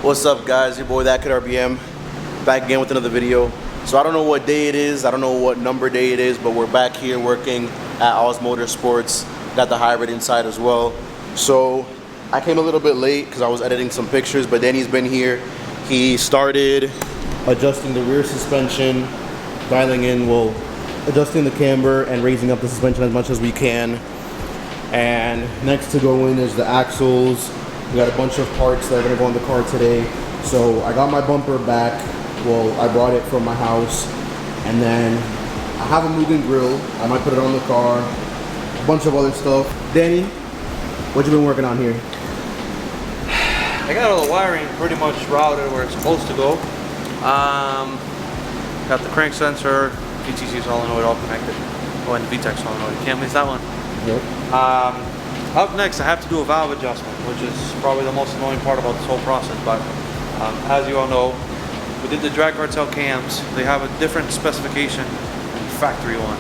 What's up, guys? Your boy ThatKidRBM back again with another video. So I don't know what day it is, I don't know what number day it is, but we're back here working at Oz Motorsports. Got the hybrid inside as well. So I came a little bit late because I was editing some pictures, but Danny's been here. He started adjusting the rear suspension, dialing in, well, adjusting the camber and raising up the suspension as much as we can. And next to go in is the axles. We got a bunch of parts that are gonna go in the car today. So I got my bumper back. Well, I brought it from my house. And then I have a moving grill. I might put it on the car. A bunch of other stuff. Danny, what you been working on here? I got all the wiring pretty much routed where it's supposed to go. Got the crank sensor, VTC solenoid all connected. Oh, and the VTEC solenoid. Can't miss that one. Yep. Up next, I have to do a valve adjustment, which is probably the most annoying part about this whole process. But as you all know, we did the drag cartel cams. They have a different specification than the factory one.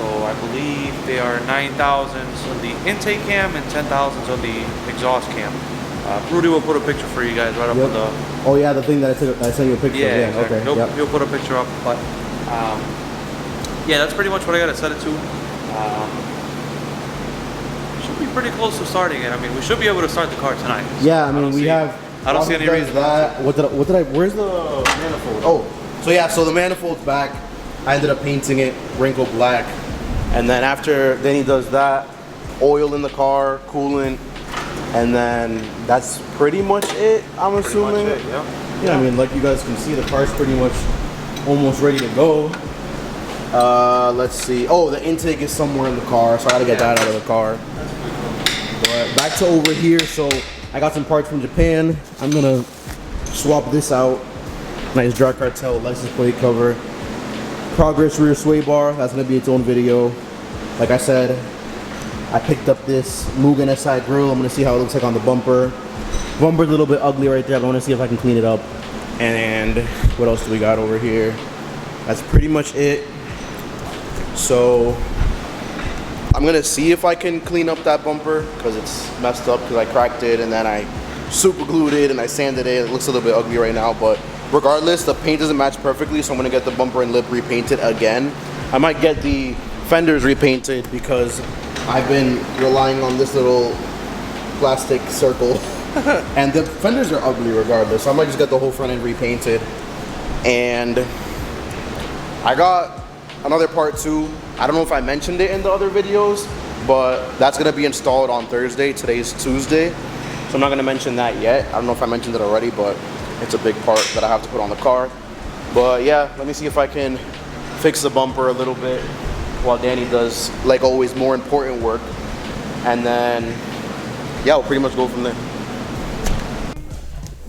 So I believe they are 9,000s on the intake cam and 10,000s on the exhaust cam. Rudy will put a picture for you guys right up on the. Oh yeah, the thing that I sent you a picture. Yeah, of. exactly. Okay. He'll put a picture up, but yeah, that's pretty much what I got to set it to. Should be pretty close to starting it. I mean, we should be able to start the car tonight. So Yeah, I mean, I don't see any reason. That. What did I? Where's the manifold? Oh, so yeah, so the manifold's back. I ended up painting it wrinkle black, and then after Danny does that, oil in the car, coolant, and then that's pretty much it. I'm assuming. Pretty much it, Yeah, I mean, like you guys can see, the car's pretty much almost ready to go. Let's see. Oh, the intake is somewhere in the car, so I gotta get that out of the car. But back to over here. So I got some parts from Japan. I'm gonna swap this out. Nice drag cartel license plate cover. Progress rear sway bar. That's gonna be its own video. Like I said, I picked up this Mugen SI grill. I'm gonna see how it looks like on the bumper. Bumper's a little bit ugly right there. I want to see if I can clean it up. And what else do we got over here? That's pretty much it. So I'm gonna see if I can clean up that bumper because it's messed up because I cracked it and then I super glued it and I sanded it. It looks a little bit ugly right now, but regardless, the paint doesn't match perfectly, so I'm gonna get the bumper and lip repainted again. I might get the fenders repainted because I've been relying on this little plastic circle and the fenders are ugly regardless, so I might just get the whole front end repainted. And I got another part too. I don't know if I mentioned it in the other videos, but that's gonna be installed on Thursday. Today's Tuesday, so I'm not gonna mention that yet. I don't know if I mentioned it already, but it's a big part that I have to put on the car. But yeah, let me see if I can fix the bumper a little bit while Danny does, like always, more important work. And then yeah, we'll pretty much go from there.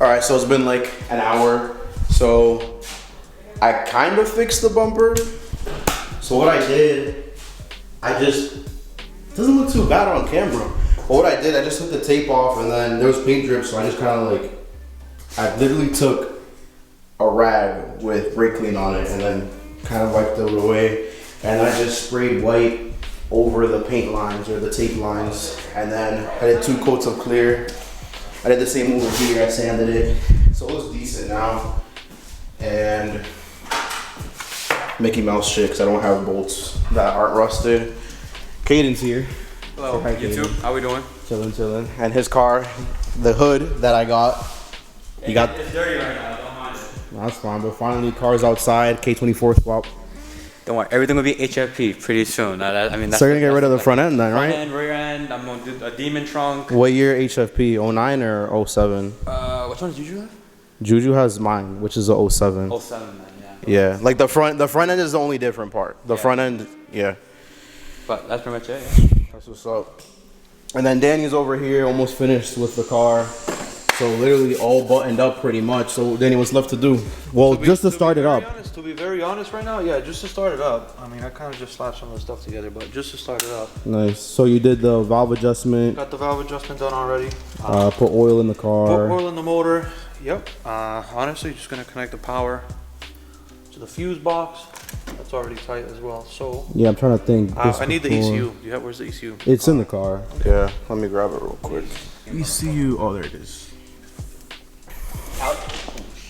All right, so it's been like an hour. So I kind of fixed the bumper. So what I did, it doesn't look too bad on camera. But what I did, I just took the tape off and then there was paint drips, so I just kind of like, I literally took a rag with brake clean on it and then kind of wiped it away. And I just sprayed white over the paint lines or the tape lines. And then I did 2 coats of clear. I did the same over here, I sanded it. So it looks decent now. And Mickey Mouse shit, because I don't have bolts that aren't rusted. Caden's here. Hello, hi, you too. How we doing? Chillin'. And his car, the hood that I got. He got. It's dirty right now. Don't mind it. That's fine, but finally, car's outside. K24 swap. Don't worry, everything will be HFP pretty soon. I mean, that's So you're gonna get rid of the front end then, right? Front end, rear end. I'm gonna do a demon trunk. What year HFP? 09 or 07? Which one did you have? Juju has mine, which is a 07. 07 then, yeah. Yeah, like the front end is the only different part. The front end, yeah. But that's pretty much it. Yeah. That's what's up. And then Danny's over here, almost finished with the car. So literally all buttoned up pretty much. So Danny, what's left to do? Well, just to start it up. To be very honest right now, yeah, just to start it up. I mean, I kind of just slapped some of the stuff together, but just to start it up. Nice. So you did the valve adjustment. Got the valve adjustment done already. Put oil in the car. Put oil in the motor. Yep. Honestly, just gonna connect the power to the fuse box. That's already tight as well. So yeah, I'm trying to think. I need the ECU. Where's the ECU? It's in the car. Yeah, let me grab it real quick. ECU. Oh, there it is.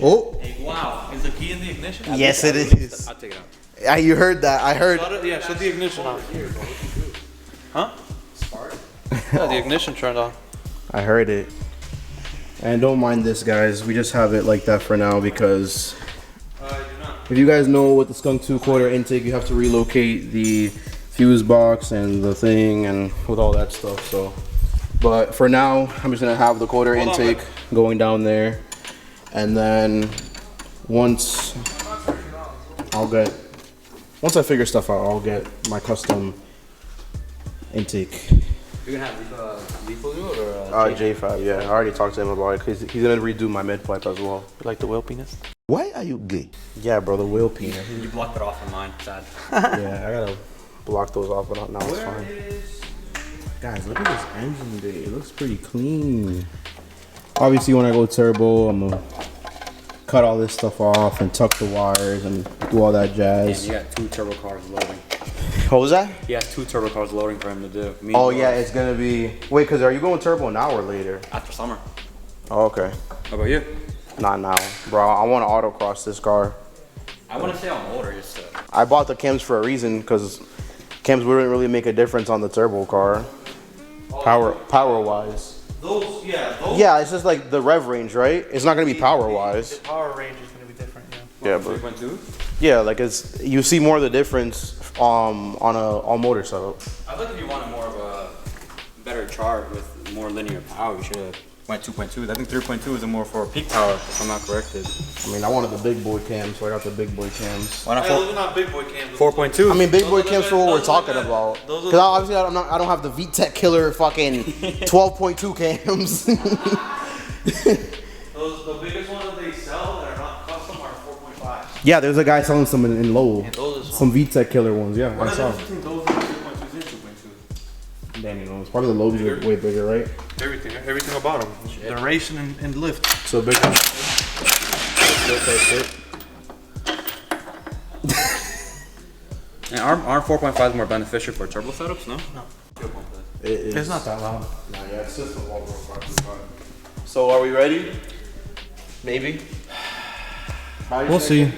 Oh. Hey, wow. Is the key in the ignition? Yes, it is. I'll take it out. You heard that. I heard. Yeah, shut the ignition on. Huh? Yeah, the ignition turned on. I heard it. And don't mind this, guys. We just have it like that for now because if you guys know with the Skunk 2/4 intake, you have to relocate the fuse box and the thing and with all that stuff. So, but for now, I'm just gonna have the quarter intake going down there, and then once I figure stuff out, I'll get my custom intake. You're gonna have lethal do it or J5, yeah. I already talked to him about it because he's gonna redo my mid pipe as well. You like the whale penis? Why are you gay? Yeah, bro, the wheel penis. You blocked it off of mine. Sad. Yeah, I gotta block those off, but now it's fine. Guys, look at this engine bay. It looks pretty clean. Obviously, when I go turbo, I'm gonna cut all this stuff off and tuck the wires and do all that And jazz. you got 2 turbo cars loading. What was that? He has 2 turbo cars loading for him to do. Me Oh and yeah, yours it's gonna be. Wait, cause are you going turbo now or later? after summer. Oh, okay. How about you? Not now, bro. I want to autocross this car. I want to stay on motor. Just I bought the cams for a reason, cause cams wouldn't really make a difference on the turbo car. Power wise. Those, Yeah, it's just like the rev range, right? It's not gonna be power wise. The power range is gonna be different, yeah. Yeah, but 3.2. yeah, like it's you see more of the difference on a all motor setup. I think if you wanted more of a better chart with more linear power, you should have went 2.2. I think 3.2 is a more for peak power, if I'm not corrected. I mean, I wanted the big boy cams, so I got the big boy cams. Why not Hey, those are not big boy cams. 4.2? I mean, big boy Those are cams the for what good- we're those are the talking good. about. Those are Because obviously I don't have the VTEC killer fucking 12.2 cams. The biggest ones that they sell that are not custom are 4.5. Yeah, there's a guy selling some in Lowell. And those are Some VTEC killer ones, yeah. What I are saw. the difference between those and 3.2s and 2.2s? Damn, you know, it's probably the loads are way bigger, right? everything about them. Duration and lift. So big. And aren't 4.5s more beneficial for turbo setups? No. It's not that loud. Nah, yeah, it's just a wall. So are we ready? Maybe. We'll see.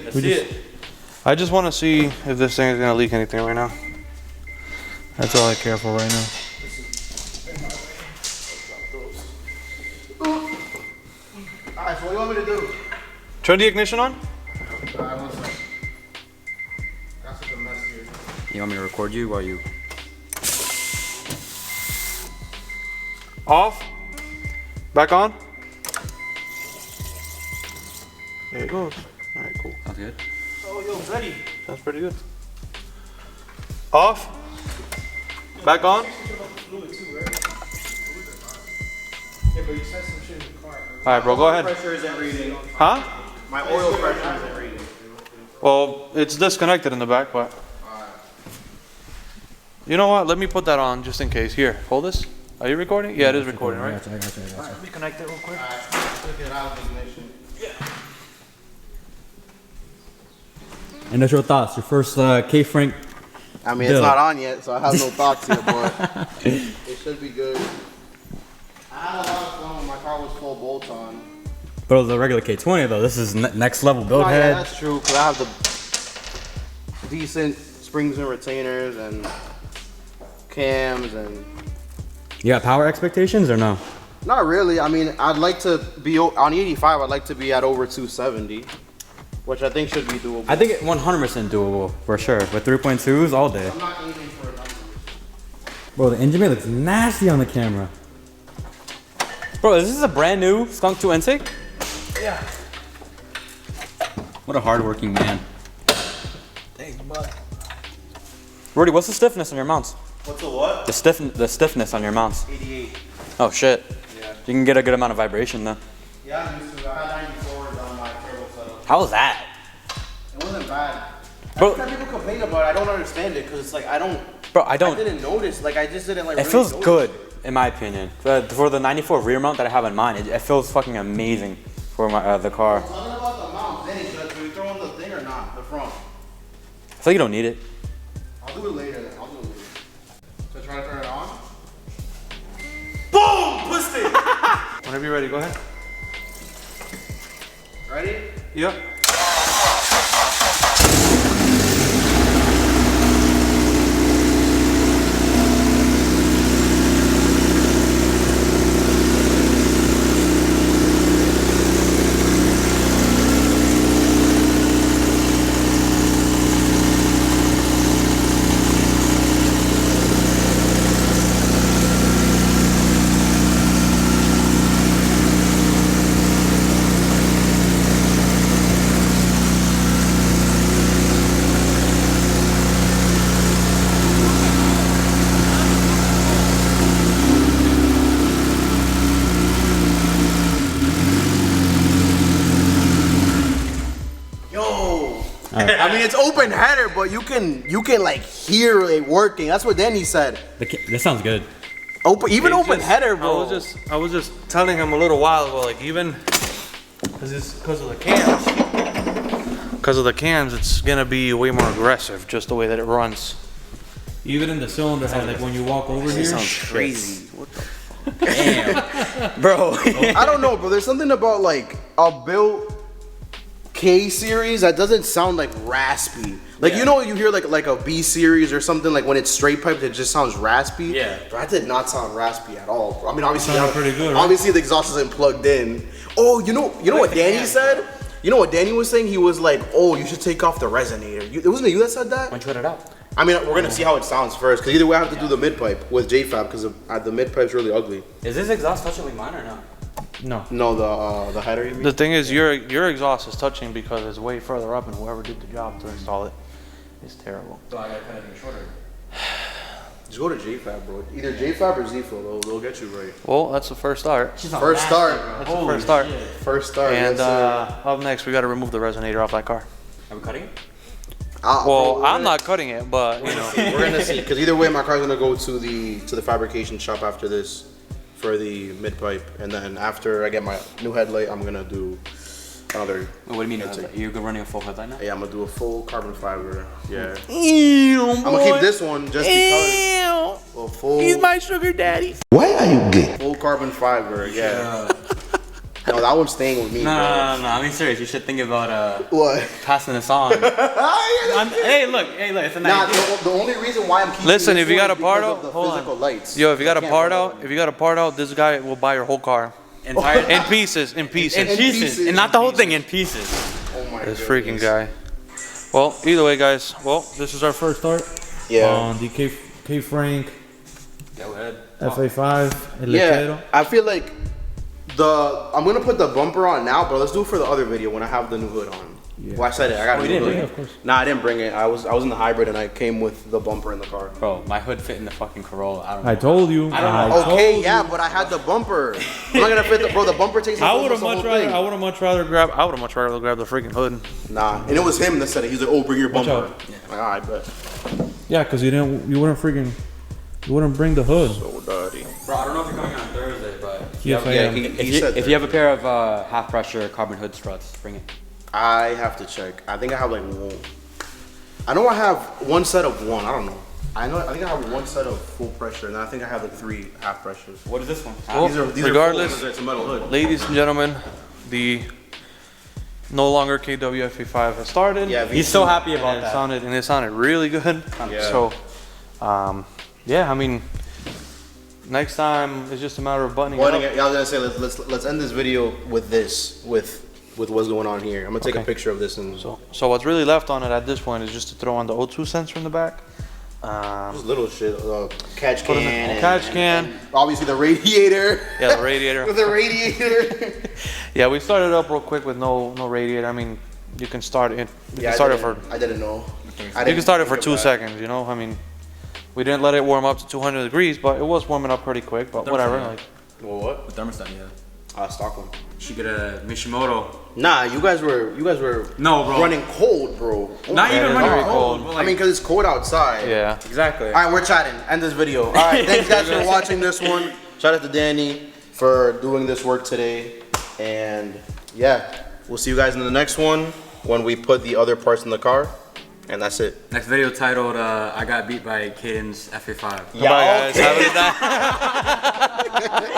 I just want to see if this thing is gonna leak anything right now. That's all I care for right now. Alright, so what do you want me to do? Turn the ignition on. One second. Got such a mess here. You want me to record you while you? Off. Back on. There it goes. All right, cool. Sounds good. Oh, yo, it's ready. Sounds pretty good. Off. Back on. All right, bro, go ahead. Pressure isn't reading. Huh? My oil pressure isn't reading. Well, it's disconnected in the back, but. You know what? Let me put that on just in case. Here, hold this. Are you recording? Yeah, it is recording, right? I got you. Let me connect it real quick. Take it out of the ignition. Initial thoughts, your first K-Frank. I mean, Bill. it's not on yet, so I have no thoughts here, but it should be good. I had a lot of fun when my car was full bolt on. But it was a regular K20 though. This is next level build Oh, head. yeah, that's true, because I have the decent springs and retainers and cams and... You got power expectations or no? Not really. I mean, I'd like to be on 85. I'd like to be at over 270, which I think should be doable. I think it 100% doable for sure. With 3.2s all day. I'm not aiming for a number. Bro, the engine bay looks nasty on the camera. Bro, is this a brand new Skunk 2 intake? Yeah. What a hardworking man. Thanks, bud. Rudy, what's the stiffness on your mounts? What's the what? The stiffness on your mounts. 88. Oh shit. Yeah. You can get a good amount of vibration then. Yeah, I'm used to it. I had 94s on my turbo setup. How was that? It wasn't bad. Bro- Every time people complain about it, I don't understand it because it's like I Bro, I don't. didn't notice. Like I just didn't like. It really feels notice. good, in my opinion. For the 94 rear mount that I have in mind, it feels fucking amazing for my the car. Talking about the mount, Danny, should we throw in the thing or not? The front. I feel like you don't need it. I'll do it later. Then. I'll do it later. So try to turn it on. Boom! Twist it! Whenever you're ready, go ahead. Ready? Yep. I mean, it's open header, but you can like hear it working. That's what Danny said. This sounds good. Open header, bro. I was just telling him a little while ago, like even because of the cams, it's gonna be way more aggressive, just the way that it runs. Even in the cylinder head, like when you walk over here. Sounds crazy. What the fuck? Damn, bro. I don't know, bro. There's something about like a built K series that doesn't sound like raspy. Like you know, you hear like a B series or something, like when it's straight piped, it just sounds raspy. Yeah, but that did not sound raspy at all. I mean, obviously, pretty good. Right? Obviously, the exhaust isn't plugged in. Oh, you know what Danny said? You know what Danny was saying? He was like, "Oh, you should take off the resonator." It wasn't you that said that. Why don't you let it out? I mean, we're gonna see how it sounds first, because either way, I have to do the mid pipe with JFab, because the mid pipe's really ugly. Is this exhaust touching with mine or not? No. No, the header. You mean? The thing is, your exhaust is touching because it's way further up, and whoever did the job to install it is terrible. So I gotta cut it shorter. Just go to JFab, bro. Either JFab or Z-Flow, they'll get you right. Well, that's the first start. First start. That's the first start. First start. And yes, up next, we got to remove the resonator off that car. Are we cutting it? Well, bro, I'm not cutting it, but you know. we're gonna see, because either way, my car's gonna go to the fabrication shop after this for the mid pipe, and then after I get my new headlight, I'm gonna do another. What do you mean? You're running a full headlight now? Yeah, I'm gonna do a full carbon fiber. Yeah. I'm gonna keep this one just because. Well, full. He's my sugar daddy. Why are you gay? Full carbon fiber. Yeah. No, that one's staying with me. No, bro. no. I mean, serious. You should think about What? passing this on. Hey, look. It's a Nah, nice. the only reason why I'm keeping Listen, this if you one got a is because part of the hold on. physical lights. Yo, if you got a can't part run out, this guy will buy your whole car. Entire In pieces. in pieces. And not the whole thing, in pieces. Oh my This goodness. freaking guy. Well, either way, guys. Well, this is our first start. Yeah. On the K Frank Go ahead. FA5 El Yeah. Lechero. I feel like I'm gonna put the bumper on now, but let's do it for the other video when I have the new hood on. Yeah. Well, I said it. I got a you new didn't hood. bring it? Of course. Nah, I didn't bring it. I was in the hybrid and I came with the bumper in the car. Bro, my hood fit in the fucking Corolla. I don't know. I told you. I don't know. Okay, yeah, but I had the bumper. I'm not gonna fit the bumper takes up I would almost have the whole much rather. thing. I would have much rather grab the freaking hood. Nah, and it was him that said it. He's like, "Oh, bring your bumper." out. Like, all right, but Yeah, because you wouldn't bring the hood. so dirty. Bro, I don't know if you're coming on Thursday, but Yes, I am. if you have a pair of half pressure carbon hood struts, bring it. I have to check. I think I have like one. I know I have one set of one. I don't know. I think I have one set of full pressure, and I think I have like 3 half pressures. What is this one? Well, These regardless, are full, it's a metal hood. ladies and gentlemen, the no longer KWFA5 has started. Yeah, He's so happy about and that. it sounded really good. Yeah. So, yeah, I mean, next time it's just a matter of buttoning Well, it up. I was gonna say let's end this video with this with what's going on here. I'm gonna take a Okay. picture of this and So what's really left on it at this point is just to throw on the O2 sensor in the back. just little shit, catch Put can, in the and- catch can. and obviously the radiator. Yeah, the radiator. With the radiator. Yeah, we started up real quick with no radiator. I mean, you can start it. You can start it for. I didn't know. You can start it for 2 seconds. You know, I mean, we didn't let it warm up to 200 degrees, but it was warming up pretty quick. But whatever. Like, Well, what? The thermostat, yeah. Stockholm. You should get a Mishimoto. Nah, you guys were No, bro. running cold, bro. Oh Not my even it's running very cold. cold. But I like, mean, because it's cold outside. yeah. exactly. All right, we're chatting. End this video. All right, thanks guys for watching this one. Shout out to Danny for doing this work today. And yeah, we'll see you guys in the next one when we put the other parts in the car. And that's it. Next video titled I Got Beat by Caden's FA5. Bye, guys. Have a good night.